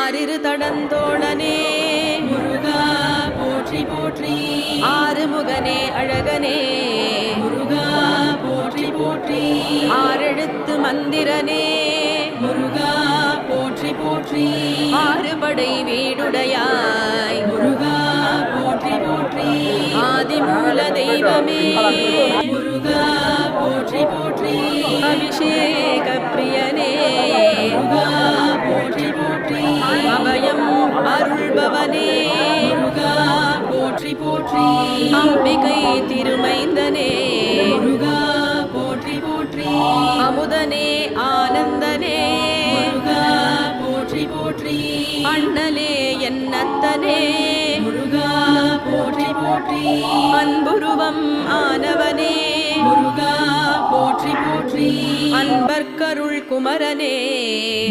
ஆறிரு தடந்தோழனே முருகா போற்றி போற்றி ஆறுமுகனே அழகனே முருகா போற்றி போற்றி ஆறெழுத்து மந்திரனே முருகா போற்றி போற்றி ஆறுபடை வீடுடையாய் முருகா போற்றி போற்றி ஆதிமூல தெய்வமே முருகா போற்றி போற்றி அபிஷேக பிரியனே முருகா போற்றி போற்றி அபயம் அருள்பவனே முருகா போற்றி போற்றி அம்பிகை திருமைந்தனே முருகா போற்றி போற்றி அமுதனே ஆனந்தனே முருகா போற்றி போற்றி அண்ணலே என்னத்தனே முருகா போற்றி போற்றி அன்புருவம் ஆனவனே முருகா போற்றி போற்றி அன்பர்க்கருள் குமரனே